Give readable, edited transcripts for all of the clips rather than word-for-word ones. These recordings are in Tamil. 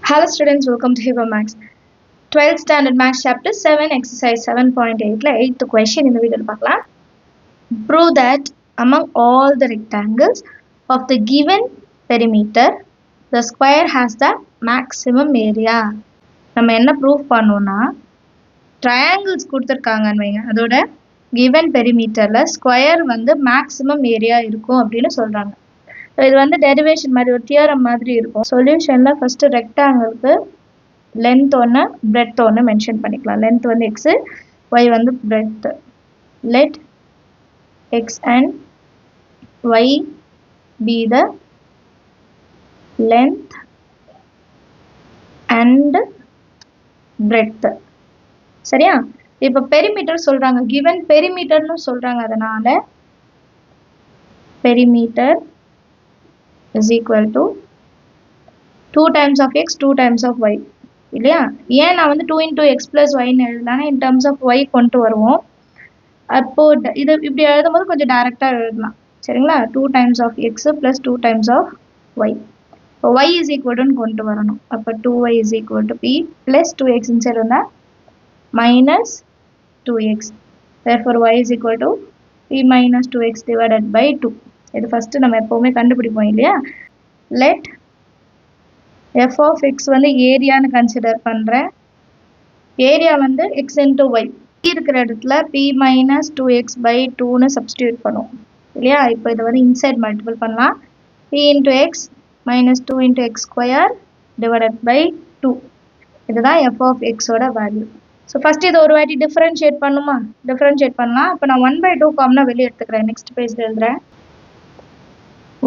Hello students, welcome to Hiba Max. 12th standard Max chapter 7 exercise 7.8 8th question in the video பார்க்கலாம். Prove that among all the rectangles of the given perimeter the square has the maximum area. நம்ம என்ன prove பண்ணோம்னா triangles கொடுத்திருக்காங்கன்னு வைங்க, அதோட given perimeterல square வந்து maximum area இருக்கும் அப்படின்னு சொல்றாங்க. இது வந்து derivation மாதிரி ஒரு தியரம் மாதிரி இருக்கும். சொல்யூஷன்ல ஃபர்ஸ்ட் ரெக்டாங்கிளுக்கு லென்த் ஒன்று பிரெத் ஒன்று மென்ஷன் பண்ணிக்கலாம். லென்த் வந்து எக்ஸு, ஒய் வந்து breadth. Let x and y be the length and breadth. சரியா? இப்போ பெரிமீட்டர் சொல்றாங்க, கிவன் பெரிமீட்டர்னு சொல்றாங்க. அதனால perimeter is equal to 2 times of x 2 times of y. இல்லையா? ஏன் நான் வந்து 2 into x plus y ன்னு எழுதலாம்னா in terms of y கொண்டு வருவோம். அப்போ இது இப்படி எழுதும்போது கொஞ்சம் டைரக்டா எழுதலாம். சரிங்களா? 2 times of x plus 2 times of y. இப்போ y is equal to கொண்டு வரணும். அப்போ 2y is equal to p plus 2x inside வந்தா minus 2x. Therefore y is equal to p minus 2x divided by 2. இது ஃபர்ஸ்ட் நம்ம எப்பவுமே கண்டுபிடிப்போம் இல்லையா? லெட் f of x வந்து ஏரியான்னு கன்சிடர் பண்றேன். ஏரியா வந்து x into y. இருக்கிற இடத்துல p minus 2x by 2ன்னு சப்ஸ்டியூட் பண்ணுவோம் இல்லையா? இப்போ இதை வந்து இன்சைட் மல்டிபிள் பண்ணலாம். p into x minus 2 into x square divided by 2. இதுதான் f of x ஓட வேல்யூ. ஸோ ஃபர்ஸ்ட் இதை ஒரு வாட்டி டிஃபரன்ஷியேட் பண்ணுமா? டிஃபரன்ஷியேட் பண்ணலாம். இப்போ நான் 1/2 காமனா வெளியே எடுத்துக்கிறேன். நெக்ஸ்ட் பேஜ்ல எழுதுறேன்.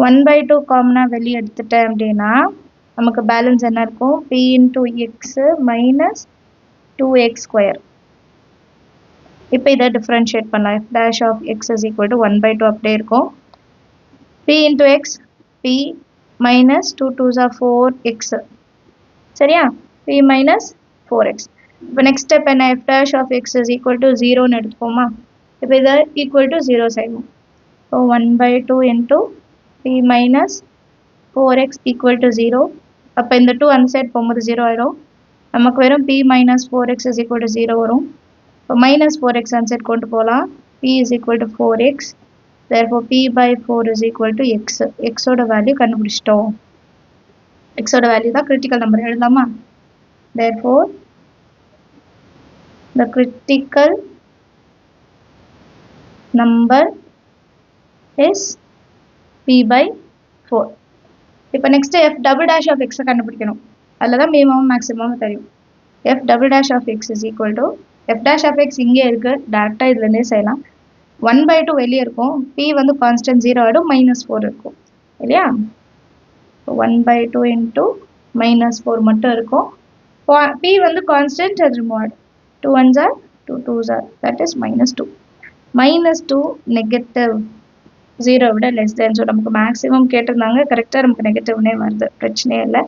1/2 காமனா வெளியே எடுத்துட்டேன் அப்படின்னா நமக்கு பேலன்ஸ் என்ன இருக்கும்? p into x minus 2x square. இப்போ இதை டிஃபரன்ஷியேட் பண்ணலாம். f dash of x is equal to 1/2 அப்படியே இருக்கும். p into x p minus 2 2s are 4x. சரியா? p minus 4x. இப்போ நெக்ஸ்ட் ஸ்டெப் என்ன? f dash of x is equal to 0ன்னு எடுத்துப்போமா? இப்போ இதை ஈக்குவல் டு 0 செய்வோம். இப்போ 1/2 into p minus 4x equal to 0. அப்போ இந்த 2 அந்த சைட் போகும்போது 0 ஆயிடும். நமக்கு வெறும் p minus 4x is equal to 0 வரும். இப்போ minus 4x அந்த சைட் கொண்டு போகலாம். p is equal to 4x. Therefore p by 4 is equal to x. x ஓட வேல்யூ கண்டுபிடிச்சிட்டோம். x ஓட வேல்யூ தான் கிரிட்டிக்கல் நம்பர். எழுதலாமா? Therefore the critical number is p by 4. இப்போ next f double dash of x கண்டுபிடிக்கணும். அதில் தான் மினிமம் மேக்ஸிமம் தெரியும். f double dash of x is equal to f dash of x இங்கே இருக்கு, டேரெக்டாக இதுலேருந்தே செய்யலாம். 1/2 வெளியே இருக்கும், p வந்து கான்ஸ்டன்ட் 0 ஆகிடும், -4 இருக்கும் இல்லையா? 1/2 into -4 மட்டும் இருக்கும். p வந்து கான்ஸ்டன்ட், அது ரிமூவ் ஆகிடும். 2 1s are 2 2s are, that is -2. -2 negative 0 விட லெஸ் தேன். ஸோ நமக்கு மேக்ஸிமம் கேட்டிருந்தாங்க, கரெக்டாக நமக்கு நெகட்டிவ்னே வருது, பிரச்சனையே இல்லை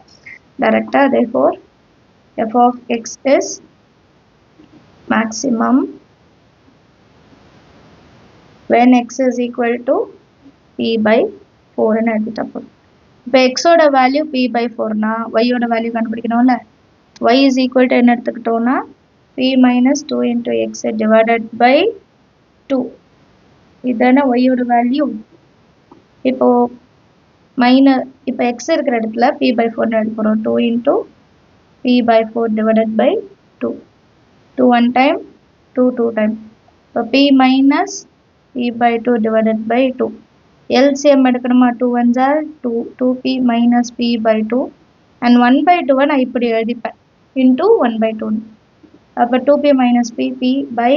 டேரெக்டாக. therefore f of x is maximum when x is equal to p by 4ன்னு எடுத்துட்டப்போ. இப்போ எக்ஸோட வேல்யூ p by 4னா ஒய்யோட value கண்டுபிடிக்கணும்ல. y is equal to என்ன எடுத்துக்கிட்டோம்னா p minus 2 into x divided by 2. இதான ஒய்யோட வேல்யூ. இப்போ இப்போ x இருக்கிற இடத்துல p by 4 எடுக்கிறோம். 2 into p by 4 divided by 2. 2 1 time, 2 2 time. இப்போ p minus p by 2 divided by 2. LCM எடுக்கணுமா? 2 1s are 2, 2p minus p by 2 and 1/2 நான் இப்படி எழுதிப்பேன் into 1/2. அப்போ 2p minus p by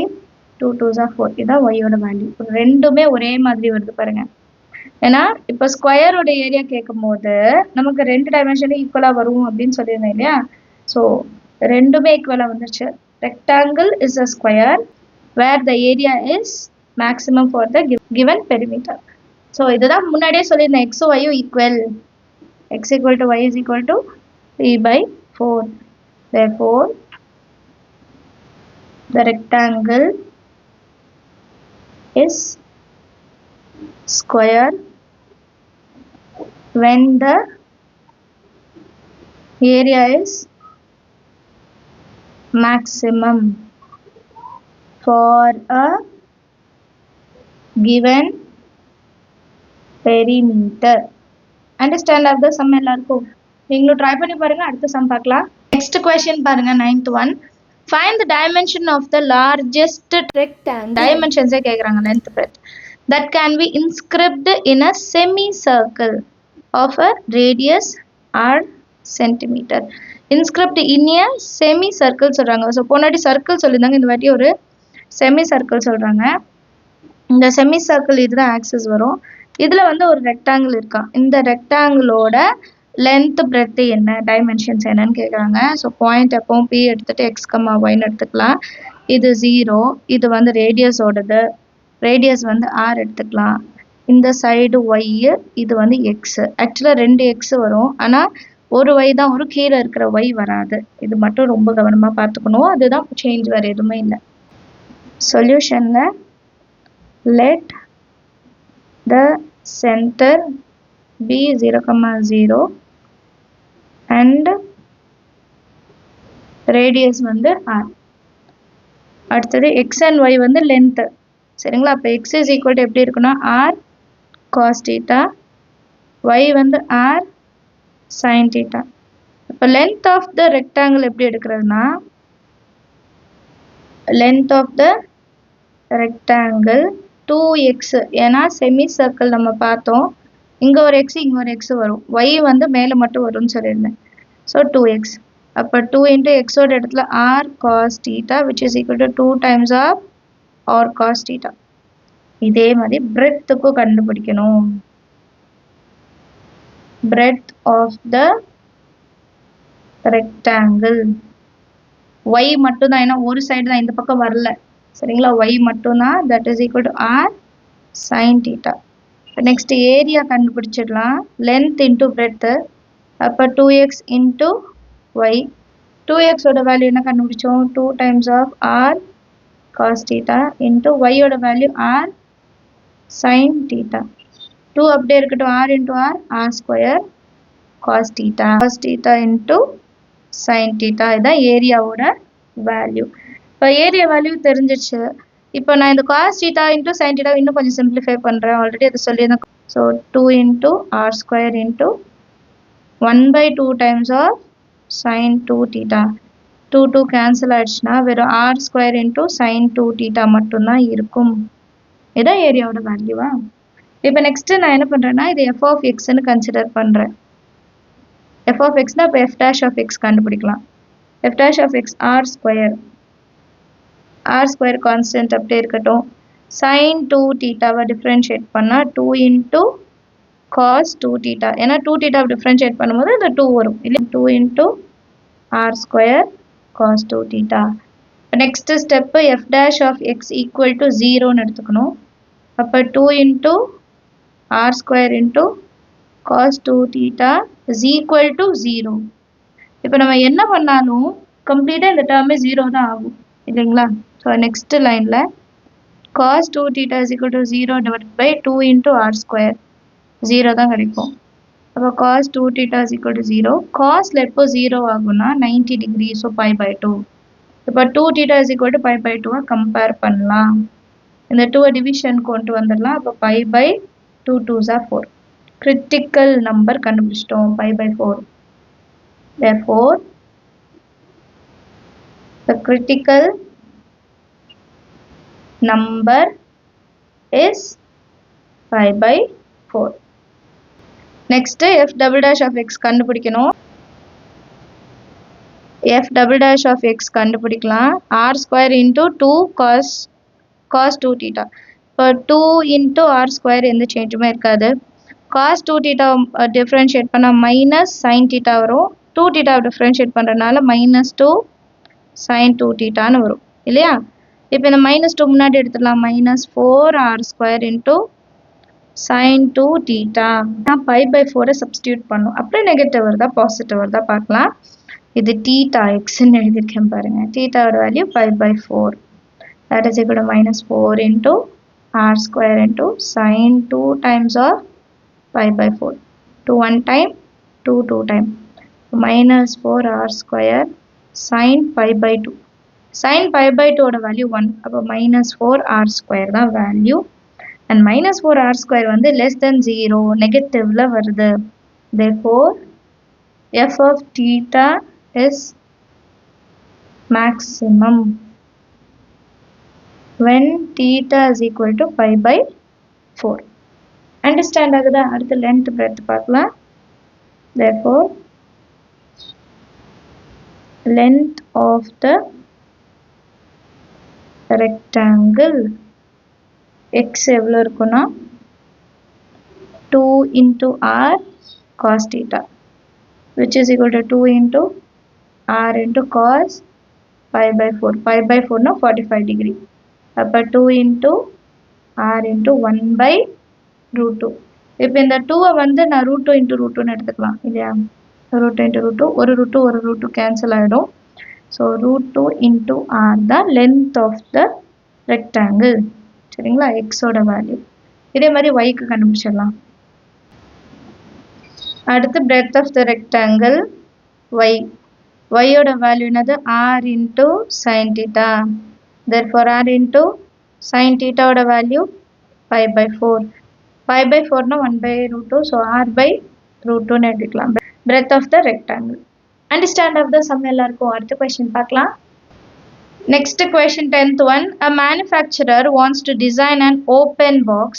2 2s are 4. இதான் ஒய்யோட வேல்யூ. ரெண்டுமே ஒரே மாதிரி வருது பாருங்க. ஏன்னா இப்போ ஸ்கொயரோட ஏரியா கேட்கும் போது நமக்கு 2 டைமென்ஷன்ல ஈக்குவலா வரும் அப்படின்னு சொல்லியிருந்தேன் இல்லையா? ஸோ ரெண்டுமே ஈக்குவலா வந்துருச்சு. Rectangle is a square where the area is maximum for the given perimeter. So இதுதான் முன்னாடியே சொல்லியிருந்தேன், எக்ஸோ ஒய்யும் ஈக்குவல். X equal to y is equal to p by 4. Therefore the rectangle is square when the area is maximum for a given perimeter. Understand of the sum எல்லாருக்கும் நீங்களும் ட்ரை பண்ணி பாருங்க. அடுத்த சம் பார்க்கலாம். நெக்ஸ்ட் கொஸ்டின் பாருங்க, 9th one. Find the dimension of the largest rectangle. Dimensions கேக்குறாங்க, length breadth that can be inscribed in a semicircle of a radius or centimeter. Inscribed in a semicircle சொல்றாங்க. ஸோ போனாடி சர்க்கிள் சொல்லியிருந்தாங்க, இந்த வாட்டி ஒரு செமி சர்க்கிள் சொல்றாங்க. இந்த செமி சர்க்கிள் இதுதான் ஆக்சிஸ் வரும். இதுல வந்து ஒரு ரெக்டாங்கிள் இருக்கா. இந்த ரெக்டாங்கிளோட லென்த் பிரெத் என்ன, டைமென்ஷன்ஸ் என்னன்னு கேட்குறாங்க. ஸோ பாயிண்ட் எப்பவும் பி எடுத்துட்டு எக்ஸ் கம்மா ஒய்ன்னு எடுத்துக்கலாம். இது 0, இது வந்து ரேடியஸோடது. ரேடியஸ் வந்து ஆர் எடுத்துக்கலாம். இந்த சைடு ஒய், இது வந்து எக்ஸ். ஆக்சுவலாக 2 எக்ஸ் வரும், ஆனால் ஒரு ஒய் தான் வரும், கீழே இருக்கிற ஒய் வராது. இது மட்டும் ரொம்ப கவனமாக பார்த்துக்கணும். அதுதான் சேஞ்ச், வேறு எதுவுமே இல்லை. சொல்யூஷனில் let the center be 0, and radius வந்து r. அடுத்தது x and y வந்து length. சரிங்களா? அப்போ x is equal to எப்படி இருக்குன்னா r cos theta, y வந்து r sin theta. இப்போ length of the rectangle எப்படி எடுக்கிறதுனா, length of the rectangle 2x. ஏன்னா செமி சர்க்கிள் நம்ம பார்த்தோம், இங்கே ஒரு எக்ஸ் இங்கே ஒரு எக்ஸ் வரும், ஒய் வந்து மேலே மட்டும் வரும்னு சொல்லியிருந்தேன். So 2x. அப்போ 2 இன்ட்டு எக்ஸோட இடத்துல r cos theta which is equal to 2 times of r cos theta. இதே மாதிரி பிரெத்துக்கும் கண்டுபிடிக்கணும். Breadth of the rectangle y மட்டும் தான், ஏன்னா ஒரு சைடு தான், இந்த பக்கம் வரல. சரிங்களா? ஒய் மட்டும்தான், that is equal to r sine theta. Next area கண்டுபிடிச்சிடலாம். Length into breadth. அப்போ 2x இன்டூ ஒய். 2xோட வேல்யூ என்ன கண்டுபிடிச்சோம், 2 times of r cos theta into ஒய்யோட வேல்யூ ஆர் சைன் தீட்டா. 2 அப்படியே இருக்கட்டும், r into r, r square cos theta. Cos theta into sine theta. இதுதான் ஏரியாவோட வேல்யூ. இப்போ ஏரியா வேல்யூ தெரிஞ்சிச்சு. இப்போ நான் இந்த cos theta into sine theta இன்னும் கொஞ்சம் சிம்பிளிஃபை பண்ணுறேன். ஆல்ரெடி அதை சொல்லியிருந்தேன். So 2 into r square into 1/2 times of sine 2 theta. 2 cancel ஆயிடுச்சுன்னா வெறும் r square into sine 2 theta மட்டும்தான் இருக்கும். இதான் ஏரியாவோட வேல்யூவா. இப்போ நெக்ஸ்ட்டு நான் என்ன பண்ணுறேன்னா, இது எஃப் ஆஃப் எக்ஸ்ன்னு கன்சிடர் பண்ணுறேன். எஃப் ஆஃப் எக்ஸ்னால் இப்போ எஃப் டேஷ் ஆஃப் எக்ஸ் கண்டுபிடிக்கலாம். F dash of x r square. R square constant அப்படியே இருக்கட்டும். சைன் 2 தீட்டாவை டிஃப்ரென்ஷியேட் பண்ணால் 2 இன்டூ காஸ் 2 தீட்டா. ஏன்னா 2 தீட்டாவை டிஃப்ரென்ஷியேட் பண்ணும்போது இந்த 2 வரும் இல்லை. 2 into r square cos 2 theta. Next step f dash of x equal to 0ன்னு எடுத்துக்கணும். அப்போ 2 into r square into cos 2 theta is equal to 0. இப்போ நம்ம என்ன பண்ணாலும் கம்ப்ளீட்டாக இந்த டேர்மே 0 தான் ஆகும் இல்லைங்களா. ஸோ நெக்ஸ்ட் லைனில் cos 2 theta is equal to 0 divide by 2 into r square, 0 தான் கிடைக்கும். அப்போ cos 2 theta is equal to 0. காஸ்ல எப்போ 0 ஆகும்னா 90 டிகிரி. ஸோ π/2. இப்போ 2 theta is equal to π/2 compare பண்ணலாம். இந்த 2 டிவிஷன் கொண்டு வந்துடலாம். அப்போ π/2 2s are 4. கிரிட்டிக்கல் நம்பர் கண்டுபிடிச்சிட்டோம், π/4. Therefore, the critical number is π/4. Next, f double dash of x கண்டுபிடிக்கணும். f double dash of x கண்டுபிடிக்கலாம். r square into 2 cos 2 theta. இப்போ 2 into r square எந்த சேஞ்சுமே இருக்காது. cos 2 theta டிஃப்ரென்ஷியேட் பண்ணால் மைனஸ் சைன் தீட்டா வரும். 2 theta டிஃப்ரென்ஷியேட் பண்ணுறதுனால -2 sin 2 தீட்டான்னு வரும் இல்லையா. இப்போ இந்த -2 முன்னாடி எடுத்துடலாம். -4r square into sin 2 theta. நான் π/4 சப்ஸ்டியூட் பண்ணும். அப்படியே நெகட்டிவ் வருதா பாசிட்டிவ் வருதா பார்க்கலாம். இது தீட்டா எக்ஸ்ன்னு எழுதியிருக்கேன் பாருங்க. தீட்டாவோட value π/4. That is equal to -4 into r square into sin 2 times of π/4. 2 1 time, 2 2 time. minus 4r square sin pi by 2. Sin pi by 2 ஓட வேல்யூ 1. அப்போ minus 4r square தான் value. And minus 4r square வந்து less than 0 நெகட்டிவ்ல வருது. Therefore f of theta is maximum when theta is equal to pi by 4. Understand ஆகுதா? அடுத்து length breadth பார்க்கலாம். Therefore length of the rectangle x எவ்வளோ இருக்குன்னா 2 into r cos theta which is equal to 2 into r into cos pi by 4. Pi by 4 na 45 degree. அப்போ 2 into r into 1 by root 2. இப்போ இந்த 2 வந்து நான் root 2 into root 2 எடுத்துக்கலாம் இல்லையா? root 2 into root 2 ஒரு root 2 ஒரு root 2 cancel ஆகிடும். So root 2 into r தான் length of the rectangle. சரிங்களா? x ஓட வேல்யூ. இதே மாதிரி yக்கு கண்டுபிடிச்சிடலாம். அடுத்து breadth of the rectangle y. y ஓட வேல்யூ என்னது? r into sin theta. Therefore r into sin theta ஓட value pi by 4. pi by 4 na 1 by root 2. So r by root 2 எடுத்துக்கலாம். Breadth of the rectangle. Understand of the sum எல்லாருக்கும். அடுத்த question பார்க்கலாம். Next question 10th one. A manufacturer wants to design an open box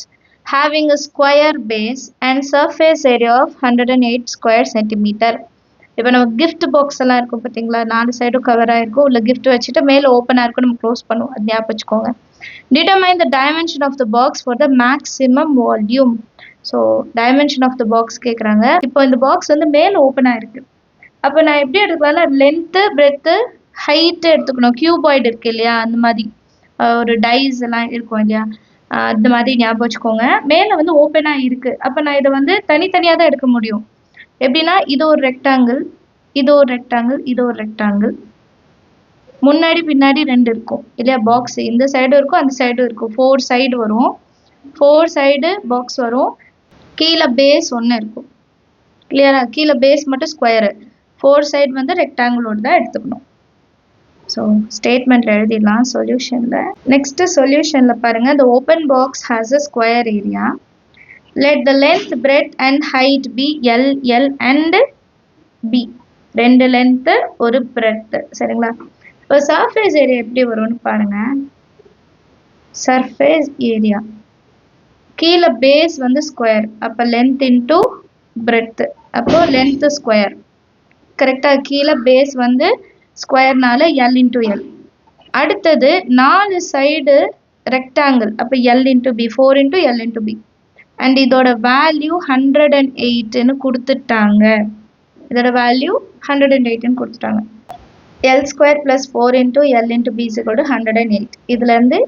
having a square base and surface area of 108 square centimeter. இப்போ நம்ம கிஃப்ட் பாக்ஸ் எல்லாம் இருக்கும் பார்த்தீங்களா? 4 சைடும் கவர் ஆயிருக்கும். உள்ள கிஃப்ட் வச்சுட்டு மேலே ஓப்பனாக இருக்கும், நம்ம க்ளோஸ் பண்ணுவோம். அது ஞாபகம் வச்சுக்கோங்க. Determine the dimension of the box for the maximum volume. So dimension of the box கேட்குறாங்க. இப்போ இந்த பாக்ஸ் வந்து மேலே ஓப்பனாக இருக்குது. அப்போ நான் எப்படி எடுத்துக்கலாம்? லென்த்து பிரெத்து ஹைட்டு எடுத்துக்கணும். கியூபாய்டு இருக்குது இல்லையா? அந்த மாதிரி ஒரு டைஸ் எல்லாம் இருக்கும் இல்லையா? அந்த மாதிரி ஞாபகம் வச்சுக்கோங்க. மேலே வந்து ஓப்பனாக இருக்குது. அப்போ நான் இதை வந்து தனித்தனியாக தான் எடுக்க முடியும். எப்படின்னா இது ஒரு ரெக்டாங்கிள், இது ஒரு ரெக்டாங்கிள், இது ஒரு ரெக்டாங்கிள். முன்னாடி பின்னாடி 2 இருக்கும் இல்லையா? பாக்ஸ் இந்த சைடும் இருக்கும், அந்த சைடும் இருக்கும். 4 சைடு வரும். 4 சைடு பாக்ஸ் வரும். கீழே பேஸ் 1 இருக்கும். கிளியரா? கீழே பேஸ் மட்டும் ஸ்கொயரு. 4 சைடு வந்து ரெக்டாங்கிளோடு தான் எடுத்துக்கணும். ஸோ ஸ்டேட்மெண்ட்ல எழுதிடலாம் சொல்யூஷன்ல. நெக்ஸ்ட் சொல்யூஷன்ல பாருங்க. The open box has a square area. Let the length, breadth and height be L, L and B. 2 length ஒரு breadth. சரிங்களா? இப்போ சர்ஃபேஸ் ஏரியா எப்படி வரும்னு பாருங்க. சர்ஃபேஸ் ஏரியா கீழே பேஸ் வந்து ஸ்கொயர். அப்போ லென்த் இன்டூ பிரெத். அப்போ லென்த் ஸ்கொயர். கரெக்டாக? கீழே பேஸ் வந்து ஸ்கொயர்னால எல் இன்டூ எல். அடுத்தது 4 சைடு ரெக்டாங்கிள். அப்போ l into b. 4 into l into b. And இதோட வேல்யூ 108ன்னு கொடுத்துட்டாங்க. இதோட வேல்யூ 108ன்னு கொடுத்துட்டாங்க. L square plus 4 into l into b is equal to 108. இதுலேருந்து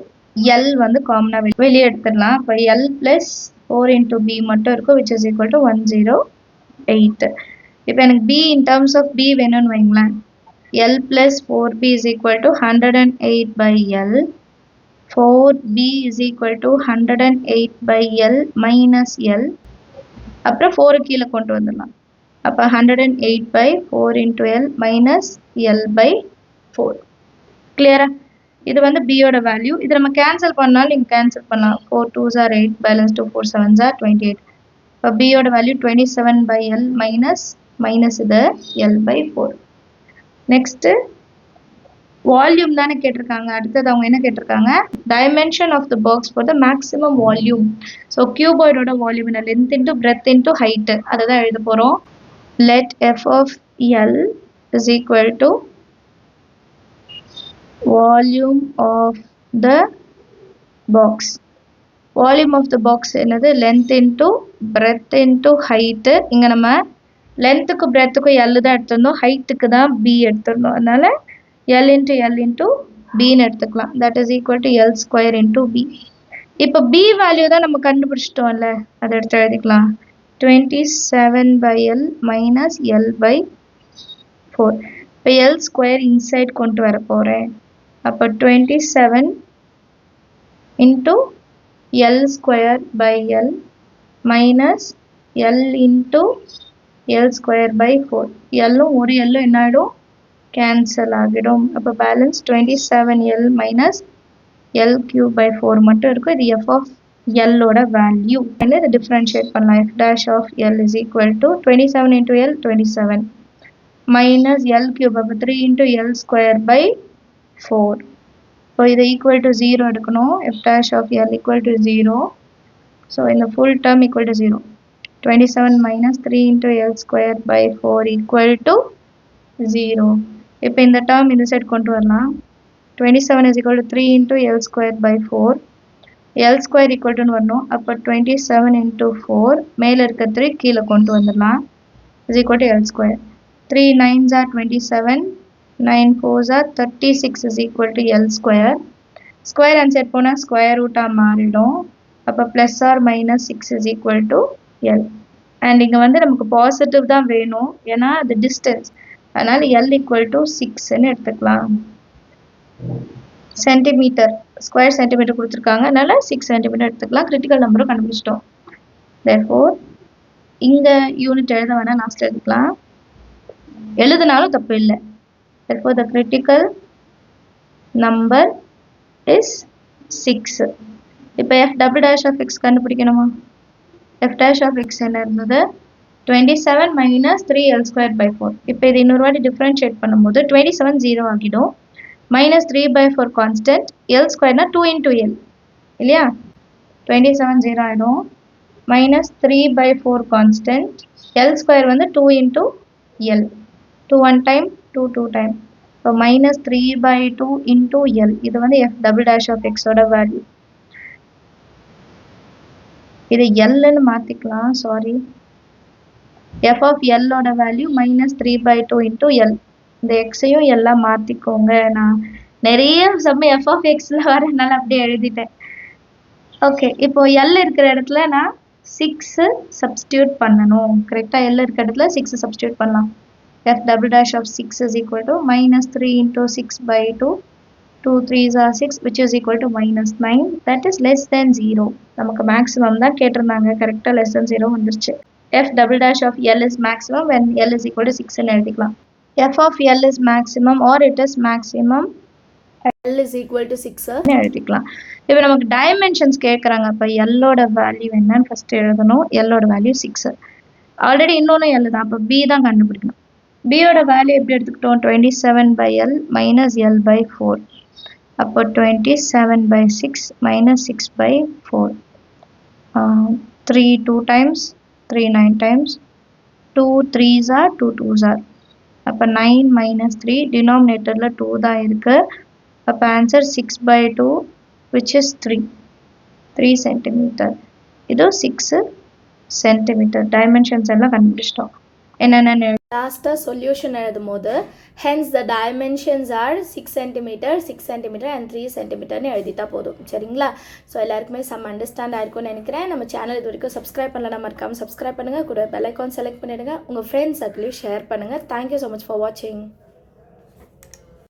எல் வந்து காமனாக வெளியே எடுத்துடலாம். இப்போ எல் ப்ளஸ் 4 இன்டூ பி மட்டும் இருக்கும், விச் இஸ் ஈக்குவல் டு 108. இப்போ எனக்கு b in terms of b வேணும்னு வைங்களேன். L plus 4b is equal to 108 by l. 4b is equal to 108 by l minus l. அப்புறம் 4 கீழே கொண்டு வந்துடலாம். அப்போ 108 by 4 into l minus l by 4. கிளியரா? இது வந்து பியோட வேல்யூ. இது நம்ம கேன்சல் பண்ணாலும் நீங்கள் கேன்சல் பண்ணலாம். 4 2s are 8, balance 2 4 7s are 28. இப்போ பியோட வேல்யூ 27 பை எல் மைனஸ் இது எல் பை 4. நெக்ஸ்ட்டு வால்யூம் தானே கேட்டிருக்காங்க. அடுத்தது அவங்க என்ன கேட்டிருக்காங்க? Dimension of the box for the maximum volume. So கியூபாய்டோட வால்யூம் என்ன? Length into breadth into height. அதை தான் எழுத போகிறோம். Let f of l is equal to volume of the box. Volume of the box என்னது? Length into breadth into height. இங்கே நம்ம லென்த்துக்கு பிரெத்துக்கும் எல் தான் எடுத்துருந்தோம், ஹைட்டுக்கு தான் பி எடுத்துருந்தோம். அதனால எல் இன்ட்டு பின்னு எடுத்துக்கலாம். That is equal to l square into b. இப்போ பி வேல்யூ தான் நம்ம கண்டுபிடிச்சிட்டோம்ல, அதை எடுத்து எழுதிக்கலாம். 27 by L minus L by 4. இப்போ எல் ஸ்கொயர் இன்சைட் கொண்டு வர போகிறேன். அப்போ 27 into l square by l minus l into l square by 4. எல்லும் ஒரு எல்லும் என்ன ஆகிடும், கேன்சல் ஆகிடும். அப்போ balance 27L minus l cube by 4 மட்டும் இருக்கும். இது எஃப் ஆஃப் எல்லோட வேல்யூ. இதை டிஃப்ரென்ஷியேட் பண்ணலாம். F dash of l is equal to 27 into l 27 minus l cube, அப்போ 3 இன்டூ எல் ஸ்கொயர் பை 4. இப்போ இதை ஈக்குவல் டு 0 எடுக்கணும். F dash of l equal to 0. So இந்த full term equal to 0. 27 minus 3 into L square by 4 equal to 0. இப்போ இந்த term இந்த சைடு கொண்டு வரலாம். 27 is equal to 3 into L square by 4. L square equal to வரணும். அப்போ 27 into 4 மேலே இருக்க 3 கீழே கொண்டு வந்துடலாம். is equal to L square. 3 9s are 27. 9 4s are 36 is equal to L square. Square answer போனால் square root மாறிடும். அப்போ plus or minus 6 is equal to L. And இங்கே வந்து நமக்கு பாசிட்டிவ் தான் வேணும், ஏன்னா அது டிஸ்டன்ஸ். அதனால் L ஈக்குவல் டு 6ன்னு எடுத்துக்கலாம். சென்டிமீட்டர், ஸ்கொயர் சென்டிமீட்டர் கொடுத்துருக்காங்க, அதனால் 6 சென்டிமீட்டர் எடுத்துக்கலாம். கிரிட்டிக்கல் நம்பரும் கண்டுபிடிச்சிட்டோம். தேர்ஃபோர் இங்கே யூனிட் எழுத வேணால் லாஸ்ட் எழுதிக்கலாம், எழுதுனாலும் தப்பு இல்லை. Therefore the critical number is 6. இப்போ f double dash of x கண்டுபிடிக்கணுமா? f dash of x என்ன இருந்தது, 27 minus 3l square by 4. இப்போ இது இன்னொரு வாட்டி டிஃபரன்ஷியேட் பண்ணும்போது 27 0 ஆகிடும். minus 3 by 4 constant, l square 2 into l இல்லையா, 27 0 ஆகிடும். minus 3 by 4 constant, l square வந்து 2 into l, 2 1 time 2 2 time. so minus 3 by 2 into l. இது வந்து f double dash of x ஓட வேல்யூ. இது எல்லுன்னு மாற்றிக்கலாம், சாரி. எஃப் ஆஃப் எல்லோட value minus 3 by 2 into l. இந்த எக்ஸையும் எல்லாம் மாற்றிக்கோங்க. நான் நிறைய சம்ம எஃப் ஆஃப் எக்ஸில் வரனால அப்படியே எழுதிட்டேன். ஓகே, இப்போ எல் இருக்கிற இடத்துல நான் 6 சப்ஸ்டியூட் பண்ணணும். கரெக்டாக எல் இருக்கிற இடத்துல 6 சப்ஸ்டியூட் பண்ணலாம். F double dash of 6 is equal to minus 3 into 6 by 2. 2 3s are 6 which is equal to minus 9, that is less than 0. நமக்கு மேக்ஸிமம் தான் கேட்டிருந்தாங்க, கரெக்டாக less than 0 வந்துருச்சு. f double dash of L is maximum when L is equal to 6ன்னு எழுதிக்கலாம். f of L is maximum or it is maximum L is equal to 6 எழுதிக்கலாம். இப்போ நமக்கு டைமென்ஷன்ஸ் கேட்குறாங்க. அப்போ எல்லோட வேல்யூ என்னன்னு ஃபஸ்ட்டு எழுதணும். எல்லோட வேல்யூ 6. ஆல்ரெடி இன்னொன்று எல் தான், அப்போ பி தான் கண்டுபிடிக்கணும். பியோட வேல்யூ எப்படி எடுத்துக்கிட்டோம், 27 by L minus L by 4. அப்போ 27 by 6 minus 6 by 4. 3 2 times, 3 9 times, 2 3s are 2 2s are. அப்போ 9 minus 3, டினாமினேட்டரில் 2 தான் இருக்குது. அப்போ answer 6 by 2 which is 3 centimeter. இதோ 6 centimeter. டைமென்ஷன்ஸ் எல்லாம் கண்டுபிடிச்சிட்டோம். என்னென்னு லாஸ்ட்டாக சொல்யூஷன் எழுதும் போது hence the dimensions R 6 cm 6 cm and 3 cmன்னு எழுதிட்டா போதும். சரிங்களா? ஸோ எல்லாருக்குமே சம் அண்டர்ஸ்டாண்ட் ஆயிருக்கும்னு நினைக்கிறேன். நம்ம சேனல் இது வரைக்கும் சப்ஸ்கிரைப் பண்ணலாம், மறக்காமல் சப்ஸ்கிரைப் பண்ணுங்கள். கூட பெல் ஐக்கான் செலக்ட் பண்ணிவிடுங்க. உங்கள் ஃப்ரெண்ட்ஸ் சர்க்கிளையும் ஷேர் பண்ணுங்கள். தேங்க்யூ ஸோ மச் ஃபார் வாட்சிங்.